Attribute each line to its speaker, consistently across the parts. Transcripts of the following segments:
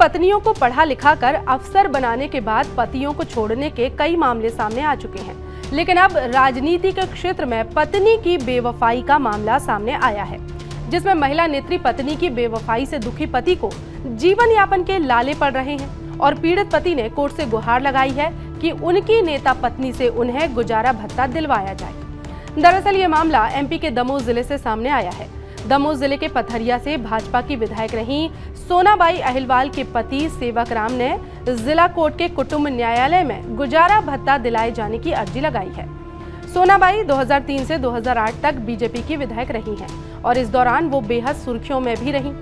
Speaker 1: पत्नियों को पढ़ा लिखा कर अफसर बनाने के बाद पतियों को छोड़ने के कई मामले सामने आ चुके हैं, लेकिन अब राजनीति के क्षेत्र में पत्नी की बेवफाई का मामला सामने आया है, जिसमें महिला नेत्री पत्नी की बेवफाई से दुखी पति को जीवन यापन के लाले पड़ रहे हैं और पीड़ित पति ने कोर्ट से गुहार लगाई है कि उनकी नेता पत्नी से उन्हें गुजारा भत्ता दिलवाया जाए। दरअसल ये मामला एमपी के दमोह जिले से सामने आया है। दमोह जिले के पथरिया से भाजपा की विधायक रही सोनाबाई अहिलवाल के पति सेवक राम ने जिला कोर्ट के कुटुंब न्यायालय में गुजारा भत्ता दिलाए जाने की अर्जी लगाई है। सोनाबाई 2003 से 2008 तक बीजेपी की विधायक रही हैं और इस दौरान वो बेहद सुर्खियों में भी रहीं।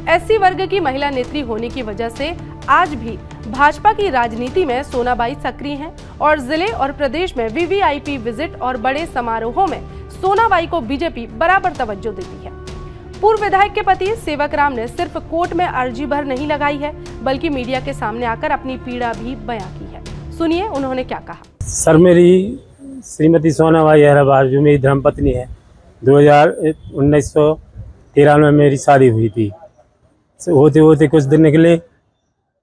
Speaker 1: एससी वर्ग की महिला नेत्री होने की वजह से आज भी भाजपा की राजनीति में सोनाबाई सक्रिय हैं और जिले और प्रदेश में वीवीआईपी विजिट और बड़े समारोहों में सोनाबाई को बीजेपी बराबर तवज्जो देती है। पूर्व विधायक के पति सेवक राम ने सिर्फ कोर्ट में अर्जी भर नहीं लगाई है, बल्कि मीडिया के सामने आकर अपनी पीड़ा भी बयां की है। सुनिए उन्होंने क्या कहा।
Speaker 2: सर, मेरी श्रीमती सोनाबाई अहिलवाल जो मेरी धर्मपत्नी है, 1913 में मेरी शादी हुई थी। होते होते कुछ दिन निकले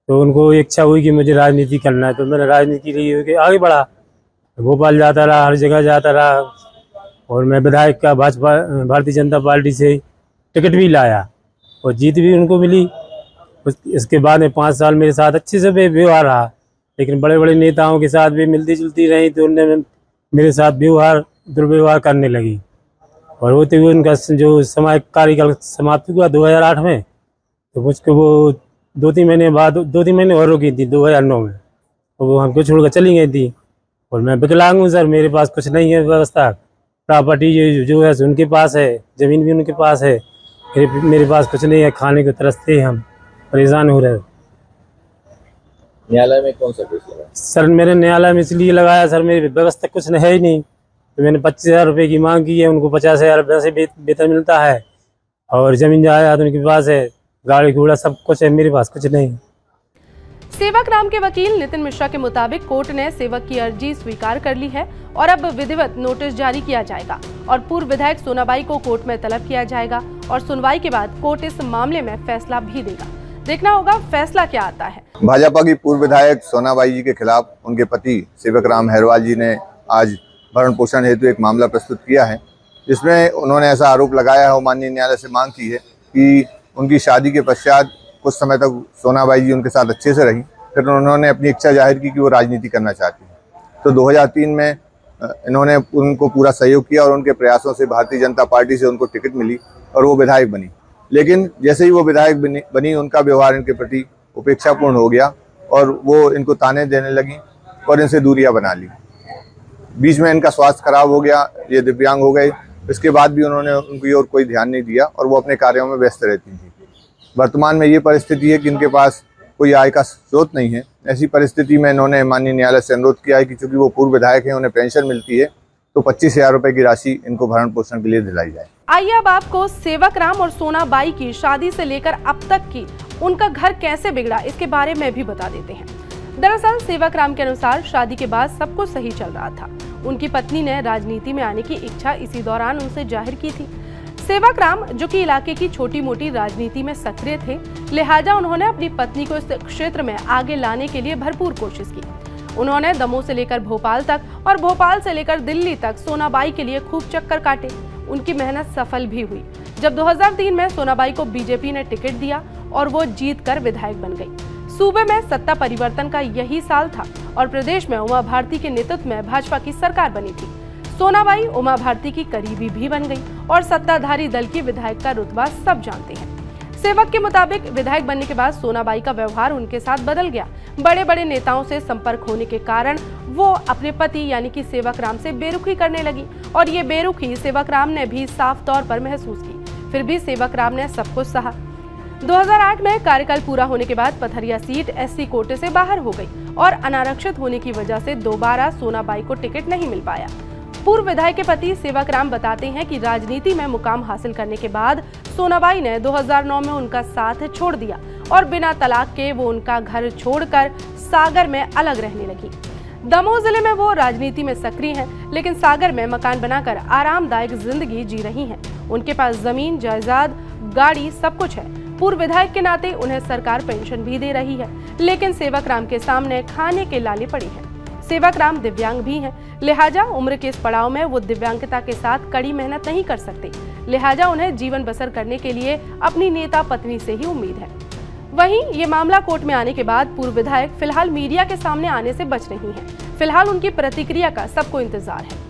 Speaker 2: तो उनको इच्छा हुई कि मुझे राजनीति करना है, तो मैंने राजनीति के लिए आगे बढ़ा। भोपाल जाता रहा, हर जगह जाता रहा और मैं विधायक का भाजपा भारतीय जनता पार्टी से टिकट भी लाया और जीत भी उनको मिली। इसके बाद में 5 साल मेरे साथ अच्छे से व्यवहार रहा, लेकिन बड़े बड़े नेताओं के साथ भी मिलती जुलती रही तो उन्होंने मेरे साथ दुर्व्यवहार करने लगी और होते हुए उनका जो समय कार्यकाल समाप्त हुआ 2008 में, तो मुझको वो 2-3 महीने और रुकी थी 2009 में, तो वो हमको छोड़कर चली गई थी। और मैं विकलांग हूँ सर, मेरे पास कुछ नहीं है व्यवस्था। प्रॉपर्टी जो है उनके पास है, ज़मीन भी उनके पास है, मेरे पास कुछ नहीं है। खाने को तरसते हम परेशान हो रहे।
Speaker 3: न्यायालय में कौन सा केस लगा?
Speaker 2: सर, मेरे न्यायालय में इसलिए लगाया सर, मेरी व्यवस्था कुछ है ही नहीं। तो मैंने 25,000 रुपये की मांग की है, उनको 50,000 रुपये से वेतन मिलता है और ज़मीन जायदाद उनके पास है, गाड़ी घोड़ा सब कुछ है, मेरे पास कुछ नहीं।
Speaker 1: सेवक राम के वकील नितिन मिश्रा के मुताबिक कोर्ट ने सेवक की अर्जी स्वीकार कर ली है और अब विधिवत नोटिस जारी किया जाएगा और पूर्व विधायक सोनाबाई को कोर्ट में तलब किया जाएगा और सुनवाई के बाद कोर्ट इस मामले में फैसला भी देगा। देखना होगा फैसला क्या आता है।
Speaker 3: भाजपा की पूर्व विधायक सोनाबाई जी के खिलाफ उनके पति सेवक राम अहिलवाल जी ने आज भरण पोषण हेतु एक मामला प्रस्तुत किया है, जिसमें उन्होंने ऐसा आरोप लगाया है, माननीय न्यायालय से मांग की है कि उनकी शादी के पश्चात कुछ समय तक सोनाबाई जी उनके साथ अच्छे से रही, फिर उन्होंने अपनी इच्छा जाहिर की कि वो राजनीति करना चाहती हैं। तो 2003 में इन्होंने उनको पूरा सहयोग किया और उनके प्रयासों से भारतीय जनता पार्टी से उनको टिकट मिली और वो विधायक बनी। लेकिन जैसे ही वो विधायक बनी उनका व्यवहार इनके प्रति उपेक्षापूर्ण हो गया और वो इनको ताने देने लगी और इनसे दूरियां बना ली। बीच में इनका स्वास्थ्य खराब हो गया, ये दिव्यांग हो गए। इसके बाद भी उन्होंने उनकी ओर कोई ध्यान नहीं दिया और वो अपने कार्यों में व्यस्त रहती थी। वर्तमान में ये परिस्थिति है कि इनके पास कोई आय का स्रोत नहीं है। ऐसी परिस्थिति में इन्होंने माननीय न्यायालय से अनुरोध किया है कि चूंकि वो पूर्व विधायक हैं, उन्हें पेंशन मिलती है, तो 25,000 रुपए की राशि इनको भरण पोषण के लिए दिलाई जाए।
Speaker 1: आइए अब आपको सेवक राम और सोनाबाई की शादी से लेकर अब तक की उनका घर कैसे बिगड़ा, इसके बारे में भी बता देते हैं। दरअसल सेवक राम के अनुसार शादी के बाद सब कुछ सही चल रहा था। उनकी पत्नी ने राजनीति में आने की इच्छा इसी दौरान उनसे जाहिर की थी। सेवक राम जो कि इलाके की छोटी मोटी राजनीति में सक्रिय थे, लिहाजा उन्होंने अपनी पत्नी को इस क्षेत्र में आगे लाने के लिए भरपूर कोशिश की। उन्होंने दमोह से लेकर भोपाल तक और भोपाल से लेकर दिल्ली तक सोनाबाई के लिए खूब चक्कर काटे। उनकी मेहनत सफल भी हुई। जब 2003 में सोनाबाई को बीजेपी ने टिकट दिया और वो जीत कर विधायक बन गई। सूबे में सत्ता परिवर्तन का यही साल था और प्रदेश में उमा भारती के नेतृत्व में भाजपा की सरकार बनी थी। सोनाबाई उमा भारती की करीबी भी बन गई और सत्ताधारी दल की विधायक का रुतबा सब जानते हैं। सेवक के मुताबिक विधायक बनने के बाद सोनाबाई का व्यवहार उनके साथ बदल गया। बड़े बड़े नेताओं से संपर्क होने के कारण वो अपने पति यानी कि सेवक राम से बेरुखी करने लगी और ये बेरुखी सेवक राम ने भी साफ तौर पर महसूस की। फिर भी सेवक राम ने सब कुछ सहा। 2008 में कार्यकाल पूरा होने के बाद पथरिया सीट एससी कोटे से बाहर हो गई और अनारक्षित होने की वजह से दोबारा सोनाबाई को टिकट नहीं मिल पाया। पूर्व विधायक के पति सेवक राम बताते हैं कि राजनीति में मुकाम हासिल करने के बाद सोनाबाई ने 2009 में उनका साथ छोड़ दिया और बिना तलाक के वो उनका घर छोड़कर सागर में अलग रहने लगी। दमोह जिले में वो राजनीति में सक्रिय हैं, लेकिन सागर में मकान बनाकर आरामदायक जिंदगी जी रही हैं। उनके पास जमीन, जायदाद, गाड़ी सब कुछ है। पूर्व विधायक के नाते उन्हें सरकार पेंशन भी दे रही है, लेकिन सेवकराम के सामने खाने के लाले पड़ी है। सेवकराम दिव्यांग भी हैं, लिहाजा उम्र के इस पड़ाव में वो दिव्यांगता के साथ कड़ी मेहनत नहीं कर सकते। लिहाजा उन्हें जीवन बसर करने के लिए अपनी नेता पत्नी से ही उम्मीद है। वहीं ये मामला कोर्ट में आने के बाद पूर्व विधायक फिलहाल मीडिया के सामने आने से बच रही हैं। फिलहाल उनकी प्रतिक्रिया का सबको इंतजार है।